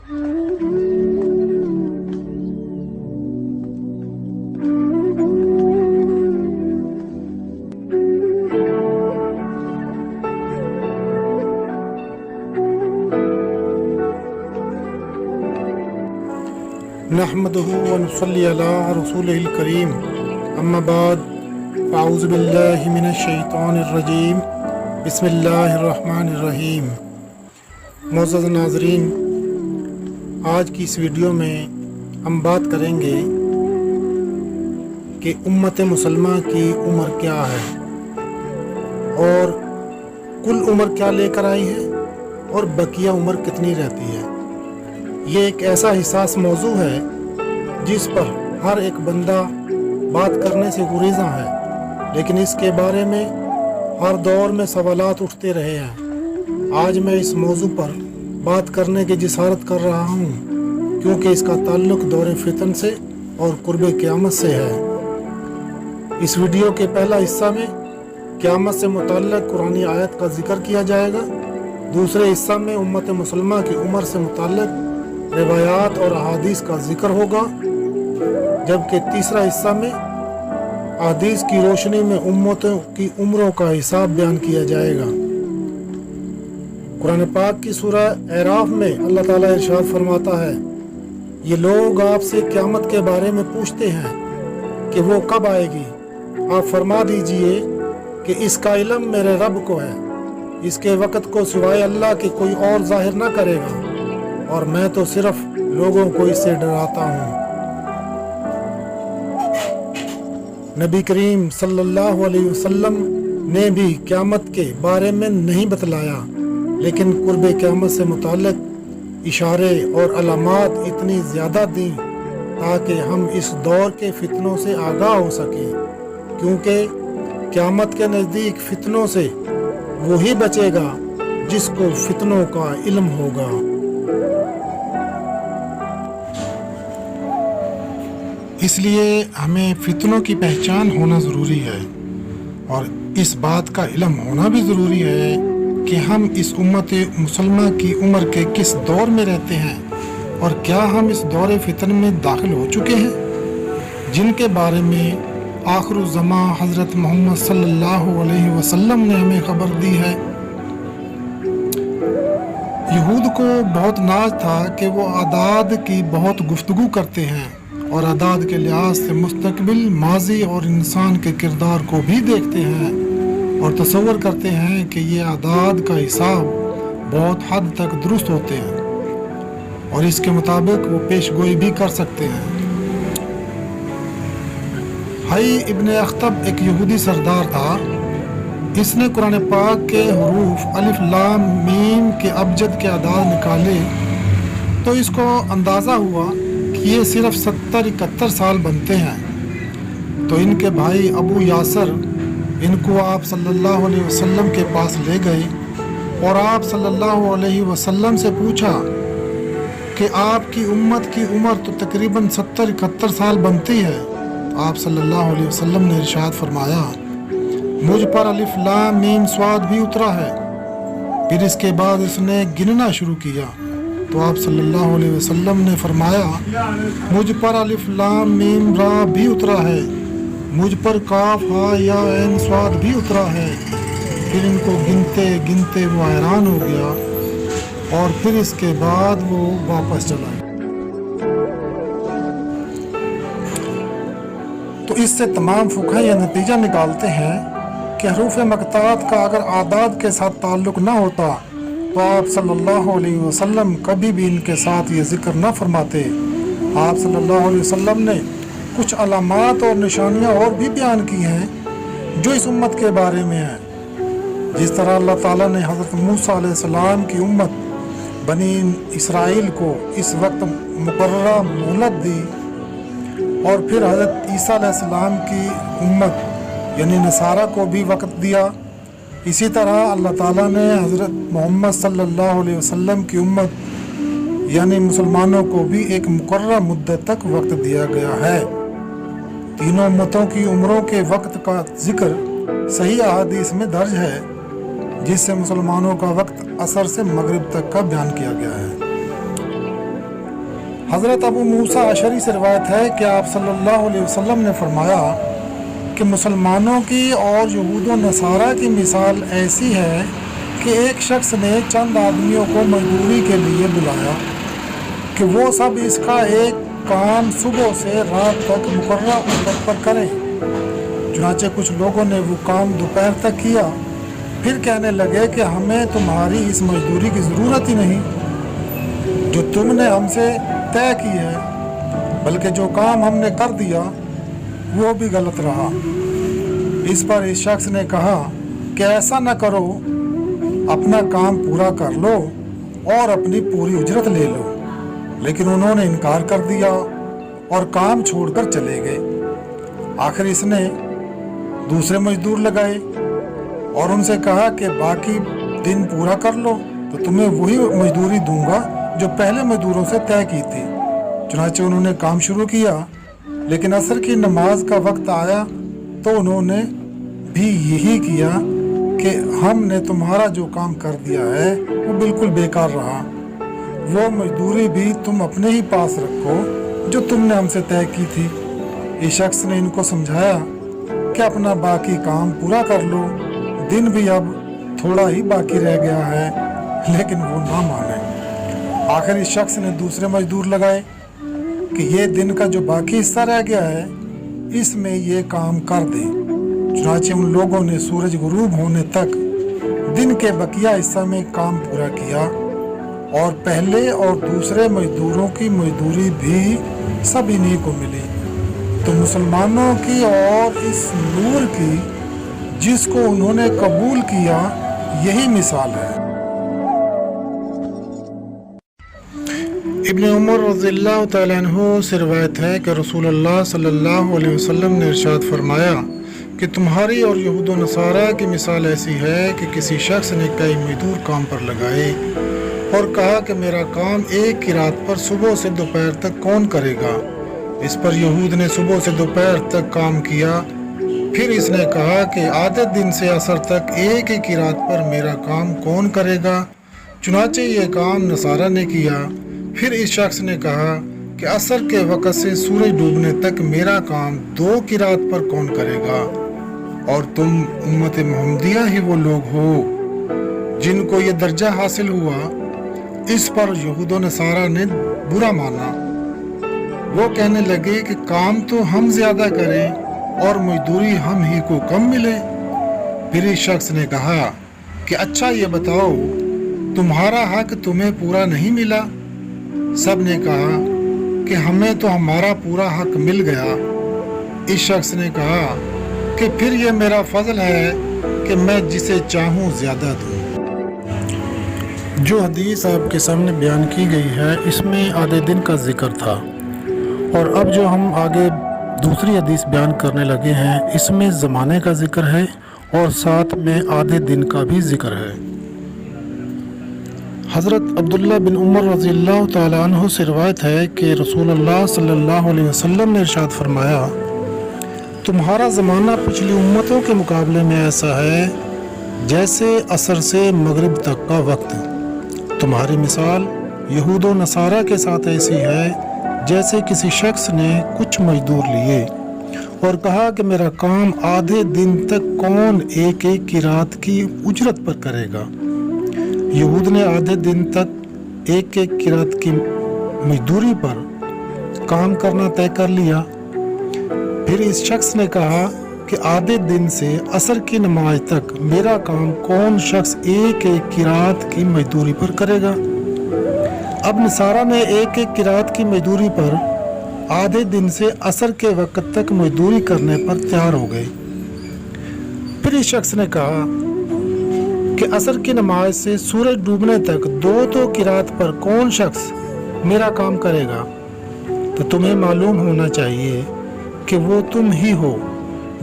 نحمده ونصلي على رسوله الكريم اما بعد فاعوذ باللہ من الشیطان الرجیم بسم اللہ الرحمن الرحیم۔ معزز ناظرین، آج کی اس ویڈیو میں ہم بات کریں گے کہ امت مسلمہ کی عمر کیا ہے اور کل عمر کیا لے کر آئی ہے اور بقیہ عمر کتنی رہتی ہے۔ یہ ایک ایسا حساس موضوع ہے جس پر ہر ایک بندہ بات کرنے سے گریزاں ہے، لیکن اس کے بارے میں ہر دور میں سوالات اٹھتے رہے ہیں۔ آج میں اس موضوع پر بات کرنے کی جسارت کر رہا ہوں کیونکہ اس کا تعلق دور فتن سے اور قرب قیامت سے ہے۔ اس ویڈیو کے پہلا حصہ میں قیامت سے متعلق قرآنی آیت کا ذکر کیا جائے گا، دوسرے حصہ میں امت مسلمہ کی عمر سے متعلق روایات اور احادیث کا ذکر ہوگا، جبکہ تیسرا حصہ میں احادیث کی روشنی میں امتوں کی عمروں کا حساب بیان کیا جائے گا۔ قرآن پاک کی سورہ اعراف میں اللہ تعالیٰ ارشاد فرماتا ہے، یہ لوگ آپ سے قیامت کے بارے میں پوچھتے ہیں کہ وہ کب آئے گی، آپ فرما دیجئے کہ اس کا علم میرے رب کو ہے، اس کے وقت کو سوائے اللہ کے کوئی اور ظاہر نہ کرے گا، اور میں تو صرف لوگوں کو اس سے ڈراتا ہوں۔ نبی کریم صلی اللہ علیہ وسلم نے بھی قیامت کے بارے میں نہیں بتلایا، لیکن قرب قیامت سے متعلق اشارے اور علامات اتنی زیادہ دیں تاکہ ہم اس دور کے فتنوں سے آگاہ ہو سکیں، کیونکہ قیامت کے نزدیک فتنوں سے وہی بچے گا جس کو فتنوں کا علم ہوگا۔ اس لیے ہمیں فتنوں کی پہچان ہونا ضروری ہے، اور اس بات کا علم ہونا بھی ضروری ہے کہ ہم اس امت مسلمہ کی عمر کے کس دور میں رہتے ہیں اور کیا ہم اس دور فتن میں داخل ہو چکے ہیں جن کے بارے میں آخر الزمان حضرت محمد صلی اللہ علیہ وسلم نے ہمیں خبر دی ہے۔ یہود کو بہت ناز تھا کہ وہ اعداد کی بہت گفتگو کرتے ہیں اور اعداد کے لحاظ سے مستقبل، ماضی اور انسان کے کردار کو بھی دیکھتے ہیں اور تصور کرتے ہیں کہ یہ اعداد کا حساب بہت حد تک درست ہوتے ہیں اور اس کے مطابق وہ پیش گوئی بھی کر سکتے ہیں۔ حی ابن اخطب ایک یہودی سردار تھا۔ اس نے قرآن پاک کے حروف الف لام میم کے ابجد کے اعداد نکالے تو اس کو اندازہ ہوا کہ یہ صرف 70-71 سال بنتے ہیں، تو ان کے بھائی ابو یاسر ان کو آپ صلی اللہ علیہ وسلم کے پاس لے گئے اور آپ صلی اللہ علیہ وسلم سے پوچھا کہ آپ کی امت کی عمر تو تقریباً 70-71 سال بنتی ہے۔ آپ صلی اللہ علیہ وسلم نے ارشاد فرمایا، مجھ پر الف لام میم صاد بھی اترا ہے۔ پھر اس کے بعد اس نے گننا شروع کیا تو آپ صلی اللہ علیہ وسلم نے فرمایا، مجھ پر الف لام میم را بھی اترا ہے، مجھ پر کاف ہا یا عین صاد بھی اترا ہے۔ پھر ان کو گنتے گنتے وہ حیران ہو گیا اور پھر اس کے بعد وہ واپس چلا گیا۔ تو اس سے تمام فقہاء یہ نتیجہ نکالتے ہیں کہ حروف مقطعات کا اگر اعداد کے ساتھ تعلق نہ ہوتا تو آپ صلی اللہ علیہ وسلم کبھی بھی ان کے ساتھ یہ ذکر نہ فرماتے۔ آپ صلی اللہ علیہ وسلم نے کچھ علامات اور نشانیاں اور بھی بیان کی ہیں جو اس امت کے بارے میں ہیں، جس طرح اللہ تعالیٰ نے حضرت موسیٰ علیہ السلام کی امت بنی اسرائیل کو اس وقت مقررہ مہلت دی، اور پھر حضرت عیسیٰ علیہ السلام کی امت یعنی نصارہ کو بھی وقت دیا۔ اسی طرح اللہ تعالیٰ نے حضرت محمد صلی اللہ علیہ وسلم کی امت یعنی مسلمانوں کو بھی ایک مقررہ مدت تک وقت دیا گیا ہے۔ تینوں امتوں کی عمروں کے وقت کا ذکر صحیح احادیث میں درج ہے، جس سے مسلمانوں کا وقت عصر سے مغرب تک کا بیان کیا گیا ہے۔ حضرت ابو موسیٰ اشعری سے روایت ہے کہ آپ صلی اللہ علیہ وسلم نے فرمایا کہ مسلمانوں کی اور یہود و نصارہ کی مثال ایسی ہے کہ ایک شخص نے چند آدمیوں کو مزدوری کے لیے بلایا کہ وہ سب اس کا ایک کام صبح سے رات تک مقررہ مدت پر کریں۔ چنانچہ کچھ لوگوں نے وہ کام دوپہر تک کیا، پھر کہنے لگے کہ ہمیں تمہاری اس مزدوری کی ضرورت ہی نہیں جو تم نے ہم سے طے کی ہے، بلکہ جو کام ہم نے کر دیا وہ بھی غلط رہا۔ اس پر اس شخص نے کہا کہ ایسا نہ کرو، اپنا کام پورا کر لو اور اپنی پوری اجرت لے لو۔ لیکن انہوں نے انکار کر دیا اور کام چھوڑ کر چلے گئے۔ آخر اس نے دوسرے مزدور لگائے اور ان سے کہا کہ باقی دن پورا کر لو تو تمہیں وہی مزدوری دوں گا جو پہلے مزدوروں سے طے کی تھی۔ چنانچہ انہوں نے کام شروع کیا، لیکن عصر کی نماز کا وقت آیا تو انہوں نے بھی یہی کیا کہ ہم نے تمہارا جو کام کر دیا ہے وہ بالکل بیکار رہا، وہ مزدوری بھی تم اپنے ہی پاس رکھو جو تم نے ہم سے طے کی تھی۔ اس شخص نے ان کو سمجھایا کہ اپنا باقی کام پورا کر لو، دن بھی اب تھوڑا ہی باقی رہ گیا ہے، لیکن وہ نہ مانے۔ آخر اس شخص نے دوسرے مزدور لگائے کہ یہ دن کا جو باقی حصہ رہ گیا ہے اس میں یہ کام کر دیں۔ چنانچہ ان لوگوں نے سورج غروب ہونے تک دن کے بقیہ حصہ میں کام پورا کیا اور پہلے اور دوسرے مزدوروں کی مزدوری بھی سب انہی کو ملی۔ تو مسلمانوں کی اور اس نور کی جس کو انہوں نے قبول کیا یہی مثال ہے۔ ابن عمر رضی اللہ تعالیٰ عنہ سے روایت ہے کہ رسول اللہ صلی اللہ علیہ وسلم نے ارشاد فرمایا کہ تمہاری اور یہود و نصارہ کی مثال ایسی ہے کہ کسی شخص نے کئی مزدور کام پر لگائے اور کہا کہ میرا کام ایک کی رات پر صبح سے دوپہر تک کون کرے گا۔ اس پر یہود نے صبح سے دوپہر تک کام کیا، پھر اس نے کہا کہ آدھے دن سے عصر تک ایک ہی کی رات پر میرا کام کون کرے گا۔ چنانچہ یہ کام نصارہ نے کیا۔ پھر اس شخص نے کہا کہ عصر کے وقت سے سورج ڈوبنے تک میرا کام 2 کی رات پر کون کرے گا، اور تم امت محمدیہ ہی وہ لوگ ہو جن کو یہ درجہ حاصل ہوا۔ اس پر یہود و نصارہ نے برا مانا، وہ کہنے لگے کہ کام تو ہم زیادہ کریں اور مزدوری ہم ہی کو کم ملے۔ پھر اس شخص نے کہا کہ اچھا یہ بتاؤ تمہارا حق تمہیں پورا نہیں ملا؟ سب نے کہا کہ ہمیں تو ہمارا پورا حق مل گیا۔ اس شخص نے کہا کہ پھر یہ میرا فضل ہے کہ میں جسے چاہوں زیادہ دوں۔ جو حدیث آپ کے سامنے بیان کی گئی ہے اس میں آدھے دن کا ذکر تھا، اور اب جو ہم آگے دوسری حدیث بیان کرنے لگے ہیں اس میں زمانے کا ذکر ہے اور ساتھ میں آدھے دن کا بھی ذکر ہے۔ حضرت عبداللہ بن عمر رضی اللہ تعالیٰ عنہ سے روایت ہے کہ رسول اللہ صلی اللہ علیہ وسلم نے ارشاد فرمایا، تمہارا زمانہ پچھلی امتوں کے مقابلے میں ایسا ہے جیسے عصر سے مغرب تک کا وقت۔ تمہاری مثال یہود و نصارہ کے ساتھ ایسی ہے جیسے کسی شخص نے کچھ مزدور لیے اور کہا کہ میرا کام آدھے دن تک کون ایک ایک کی رات کی اجرت پر کرے گا۔ یہود نے آدھے دن تک ایک ایک کی رات کی مزدوری پر کام کرنا طے کر لیا۔ پھر اس شخص نے کہا کہ آدھے دن سے عصر کی نماز تک میرا کام کون شخص ایک ایک کی رات کی مزدوری پر کرے گا۔ اب نصارہ نے ایک ایک کی رات کی مزدوری پر آدھے دن سے عصر کے وقت تک مزدوری کرنے پر تیار ہو گئے۔ پھر اس شخص نے کہا کہ عصر کی نماز سے سورج ڈوبنے تک 2 کی رات پر کون شخص میرا کام کرے گا، تو تمہیں معلوم ہونا چاہیے کہ وہ تم ہی ہو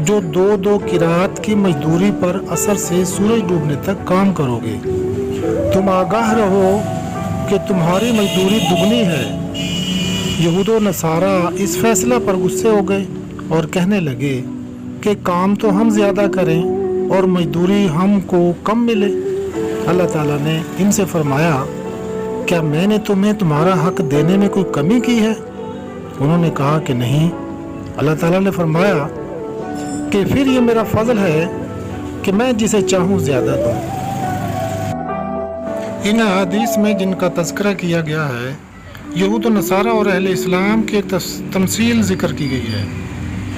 جو 2 کی رات کی مزدوری پر عصر سے سورج ڈوبنے تک کام کرو گے۔ تم آگاہ رہو کہ تمہاری مزدوری دگنی ہے۔ یہود و نصارہ اس فیصلہ پر غصے ہو گئے اور کہنے لگے کہ کام تو ہم زیادہ کریں اور مزدوری ہم کو کم ملے۔ اللہ تعالیٰ نے ان سے فرمایا کیا میں نے تمہیں تمہارا حق دینے میں کوئی کمی کی ہے؟ انہوں نے کہا کہ نہیں۔ اللہ تعالیٰ نے فرمایا کہ پھر یہ میرا فضل ہے کہ میں جسے چاہوں زیادہ دوں۔ ان احادیث میں جن کا تذکرہ کیا گیا ہے، یہود و نصارہ اور اہل اسلام کی تمثیل ذکر کی گئی ہے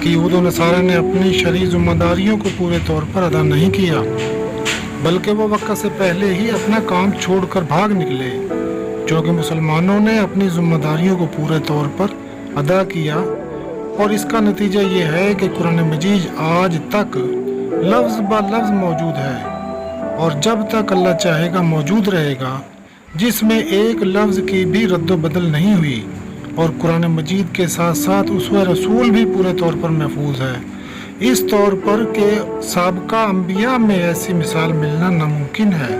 کہ یہود و نصارہ نے اپنی شرعی ذمہ داریوں کو پورے طور پر ادا نہیں کیا، بلکہ وہ وقت سے پہلے ہی اپنا کام چھوڑ کر بھاگ نکلے، جوکہ مسلمانوں نے اپنی ذمہ داریوں کو پورے طور پر ادا کیا، اور اس کا نتیجہ یہ ہے کہ قرآن مجید آج تک لفظ با لفظ موجود ہے، اور جب تک اللہ چاہے گا موجود رہے گا، جس میں ایک لفظ کی بھی رد و بدل نہیں ہوئی، اور قرآن مجید کے ساتھ ساتھ اسوہ رسول بھی پورے طور پر محفوظ ہے، اس طور پر کہ سابقہ انبیاء میں ایسی مثال ملنا ناممکن ہے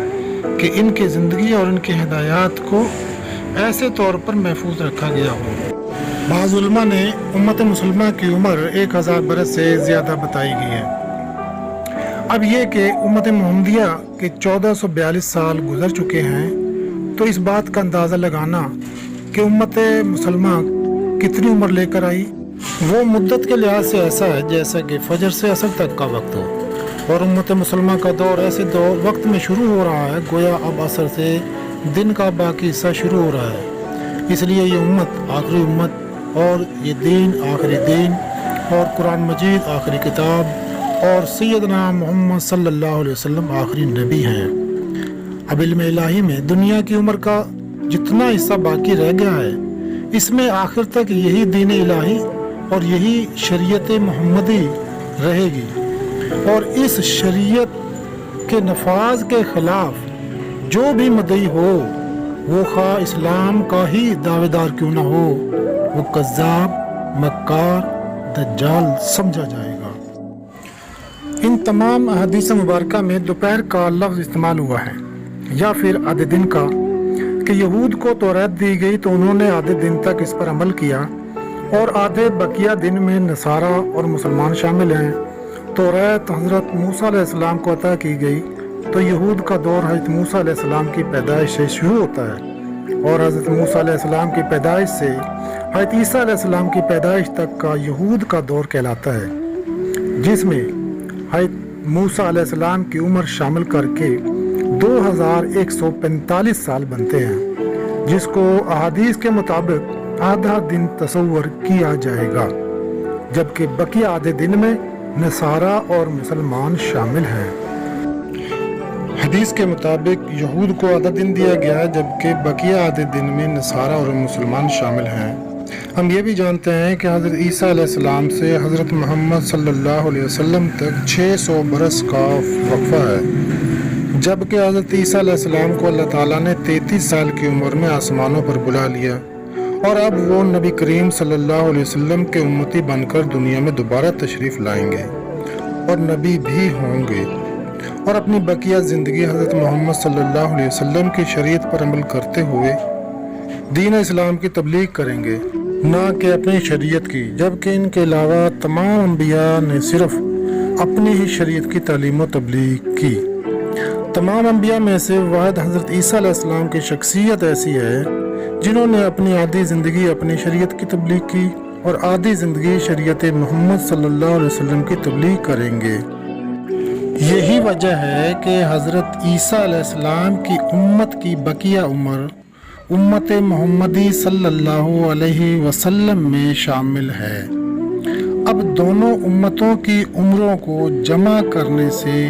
کہ ان کی زندگی اور ان کی ہدایات کو ایسے طور پر محفوظ رکھا گیا ہو۔ بعض علماء نے امت مسلمہ کی عمر 1000 برس سے زیادہ بتائی گئی ہے۔ اب یہ کہ امت محمدیہ کے 1442 سال گزر چکے ہیں، تو اس بات کا اندازہ لگانا کہ امت مسلمہ کتنی عمر لے کر آئی، وہ مدت کے لحاظ سے ایسا ہے جیسا کہ فجر سے عصر تک کا وقت ہو، اور امت مسلمہ کا دور ایسے وقت میں شروع ہو رہا ہے گویا اب عصر سے دن کا باقی حصہ شروع ہو رہا ہے۔ اس لیے یہ امت آخری امت، اور یہ دین آخری دین، اور قرآن مجید آخری کتاب، اور سیدنا محمد صلی اللہ علیہ وسلم آخری نبی ہیں۔ اب علم الہی میں دنیا کی عمر کا جتنا حصہ باقی رہ گیا ہے، اس میں آخر تک یہی دین الہی اور یہی شریعت محمدی رہے گی، اور اس شریعت کے نفاذ کے خلاف جو بھی مدعی ہو، وہ خواہ اسلام کا ہی دعوے دار کیوں نہ ہو، وہ کذاب، مکار، دجال سمجھا جائے گا۔ ان تمام احادیث مبارکہ میں دوپہر کا لفظ استعمال ہوا ہے، یا پھر آدھے دن کا، کہ یہود کو توریت دی گئی تو انہوں نے آدھے دن تک اس پر عمل کیا، اور آدھے بقیہ دن میں نصارہ اور مسلمان شامل ہیں۔ توریت حضرت موسیٰ علیہ السلام کو عطا کی گئی تو یہود کا دور حضرت موسیٰ علیہ السلام کی پیدائش سے شروع ہوتا ہے، اور حضرت موسیٰ علیہ السلام کی پیدائش سے حضرت عیسیٰ علیہ السلام کی پیدائش تک کا یہود کا دور کہلاتا ہے، جس میں حضرت موسیٰ علیہ السلام کی عمر شامل کر کے 2145 سال بنتے ہیں، جس کو احادیث کے مطابق آدھا دن تصور کیا جائے گا، جبکہ بقیہ آدھے دن میں نصارہ اور مسلمان شامل ہیں۔ حدیث کے مطابق یہود کو آدھا دن دیا گیا، جبکہ بقیہ آدھے دن میں نصارہ اور مسلمان شامل ہیں۔ ہم یہ بھی جانتے ہیں کہ حضرت عیسیٰ علیہ السلام سے حضرت محمد صلی اللہ علیہ وسلم تک 600 برس کا وقفہ ہے، جبکہ حضرت عیسیٰ علیہ السلام کو اللہ تعالیٰ نے 33 سال کی عمر میں آسمانوں پر بلا لیا، اور اب وہ نبی کریم صلی اللہ علیہ وسلم کے امتی بن کر دنیا میں دوبارہ تشریف لائیں گے، اور نبی بھی ہوں گے، اور اپنی بقیہ زندگی حضرت محمد صلی اللہ علیہ وسلم کی شریعت پر عمل کرتے ہوئے دین اسلام کی تبلیغ کریں گے، نہ کہ اپنی شریعت کی، جبکہ ان کے علاوہ تمام انبیاء نے صرف اپنی ہی شریعت کی تعلیم و تبلیغ کی۔ تمام انبیاء میں سے واحد حضرت عیسیٰ علیہ السلام کی شخصیت ایسی ہے جنہوں نے اپنی آدھی زندگی اپنی شریعت کی تبلیغ کی، اور آدھی زندگی شریعت محمد صلی اللہ علیہ وسلم کی تبلیغ کریں گے۔ یہی وجہ ہے کہ حضرت عیسیٰ علیہ السلام کی امت کی بقیہ عمر امت محمدی صلی اللہ علیہ وسلم میں شامل ہے۔ اب دونوں امتوں کی عمروں کو جمع کرنے سے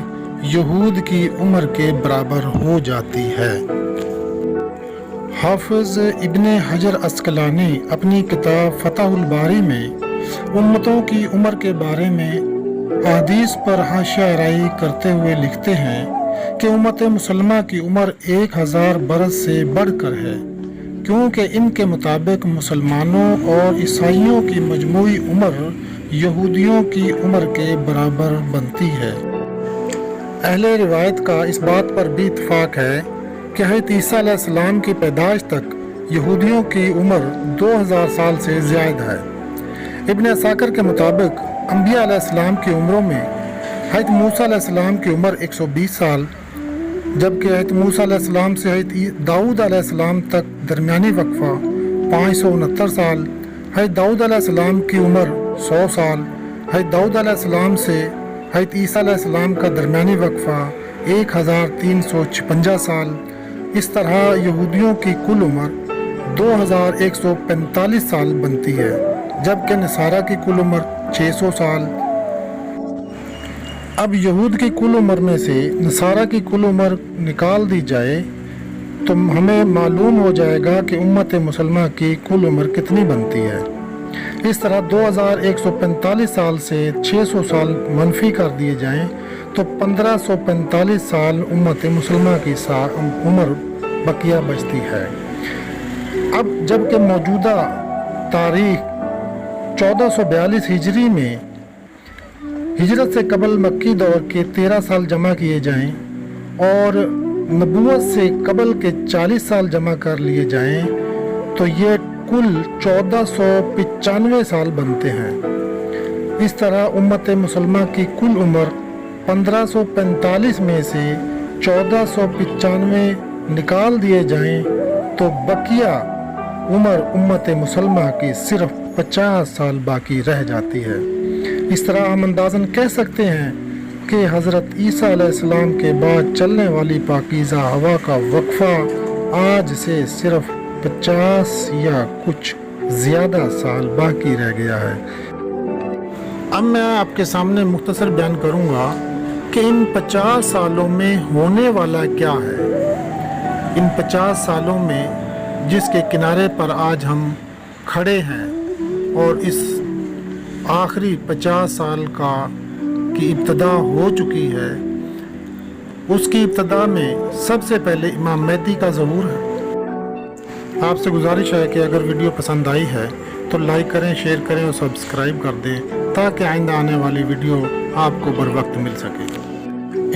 یہود کی عمر کے برابر ہو جاتی ہے۔ حافظ ابن حجر عسقلانی اپنی کتاب فتح الباری میں امتوں کی عمر کے بارے میں احادیث پر حاشیہ آرائی کرتے ہوئے لکھتے ہیں کہ امت مسلمہ کی عمر 1000 برس سے بڑھ کر ہے، کیونکہ ان کے مطابق مسلمانوں اور عیسائیوں کی مجموعی عمر یہودیوں کی عمر کے برابر بنتی ہے۔ اہل روایت کا اس بات پر بھی اتفاق ہے کہ حضرت عیسیٰ علیہ السلام کی پیدائش تک یہودیوں کی عمر 2000 سال سے زیادہ ہے۔ ابن عساکر کے مطابق انبیاء علیہ السلام کی عمروں میں حضرت موسیٰ علیہ السلام کی عمر 120 سال، جبکہ حضرت موسیٰ علیہ السلام سے حضرت داؤد علیہ السلام تک درمیانی وقفہ 569 سال، حضرت داؤد علیہ السلام کی عمر 100 سال، حضرت داؤد علیہ السلام سے حضرت عیسیٰ علیہ السلام کا درمیانی وقفہ 1356 سال۔ اس طرح یہودیوں کی کل عمر 2145 سال بنتی ہے، جبکہ نصارہ کی کل عمر 600 سال۔ اب یہود کی کل عمر میں سے نصارہ کی کل عمر نکال دی جائے تو ہمیں معلوم ہو جائے گا کہ امت مسلمہ کی کل عمر کتنی بنتی ہے۔ اس طرح 2145 سال سے 600 سال منفی کر دیے جائیں تو 1545 سال امت مسلمہ کی عمر بقیہ بچتی ہے۔ اب جبکہ موجودہ تاریخ 1442 ہجری میں ہجرت سے قبل مکی دور کے 13 سال جمع کیے جائیں اور نبوت سے قبل کے 40 سال جمع کر لیے جائیں تو یہ کل 1495 سال بنتے ہیں۔ اس طرح امت مسلمہ کی کل عمر 1545 میں سے 1495 نکال دیے جائیں تو بقیہ عمر امت مسلمہ کی صرف 50 سال باقی رہ جاتی ہے۔ اس طرح ہم اندازاً کہہ سکتے ہیں کہ حضرت عیسیٰ علیہ السلام کے بعد چلنے والی پاکیزہ ہوا کا وقفہ آج سے صرف 50 یا کچھ زیادہ سال باقی رہ گیا ہے۔ اب میں آپ کے سامنے مختصر بیان کروں گا کہ ان 50 سالوں میں ہونے والا کیا ہے۔ ان 50 سالوں میں جس کے کنارے پر آج ہم کھڑے ہیں اور اس آخری 50 سال کی ابتدا ہو چکی ہے، اس کی ابتدا میں سب سے پہلے امام مہدی کا ظہور ہے۔ آپ سے گزارش ہے کہ اگر ویڈیو پسند آئی ہے تو لائک کریں، شیئر کریں اور سبسکرائب کر دیں تاکہ آئندہ آنے والی ویڈیو آپ کو بر وقت مل سکے۔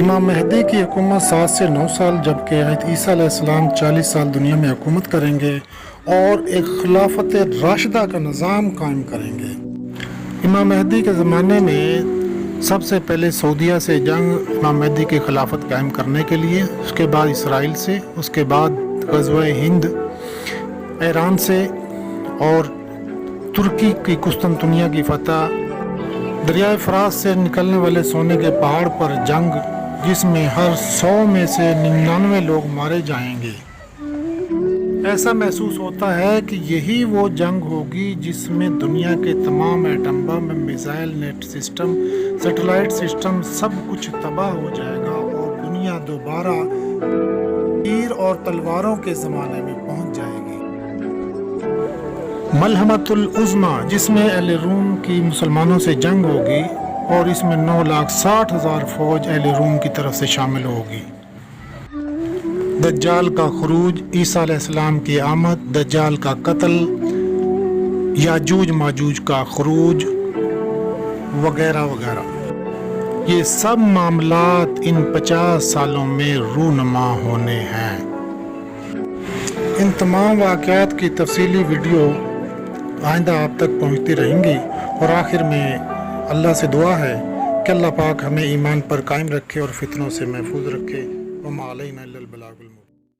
امام مہدی کی حکومت 7 سے 9 سال، جبکہ حضرت عیسیٰ علیہ السلام 40 سال دنیا میں حکومت کریں گے اور ایک خلافت راشدہ کا نظام قائم کریں گے۔ امام مہدی کے زمانے میں سب سے پہلے سعودیہ سے جنگ امام مہدی کی خلافت قائم کرنے کے لیے، اس کے بعد اسرائیل سے، اس کے بعد غزوہ ہند ایران سے اور ترکی کی قسطنطنیہ کی فتح، دریائے فرات سے نکلنے والے سونے کے پہاڑ پر جنگ جس میں ہر 100 میں سے 99 لوگ مارے جائیں گے۔ ایسا محسوس ہوتا ہے کہ یہی وہ جنگ ہوگی جس میں دنیا کے تمام atom bomb, missile, net system, satellite system سب کچھ تباہ ہو جائے گا اور دنیا دوبارہ تیر اور تلواروں کے زمانے میں پہنچ جائے گی۔ ملحمۃ العظمیٰ جس میں اہل روم کی مسلمانوں سے جنگ ہوگی اور اس میں 9,60,000 فوج اہل روم کی طرف سے شامل ہوگی۔ دجال کا خروج، عیسیٰ علیہ السلام کی آمد، دجال کا قتل، یاجوج ماجوج کا خروج وغیرہ وغیرہ، یہ سب معاملات ان 50 سالوں میں رونما ہونے ہیں۔ ان تمام واقعات کی تفصیلی ویڈیو آئندہ آپ تک پہنچتی رہیں گی، اور آخر میں اللہ سے دعا ہے کہ اللہ پاک ہمیں ایمان پر قائم رکھے اور فتنوں سے محفوظ رکھے۔ وما علینا الا البلاغ المبین۔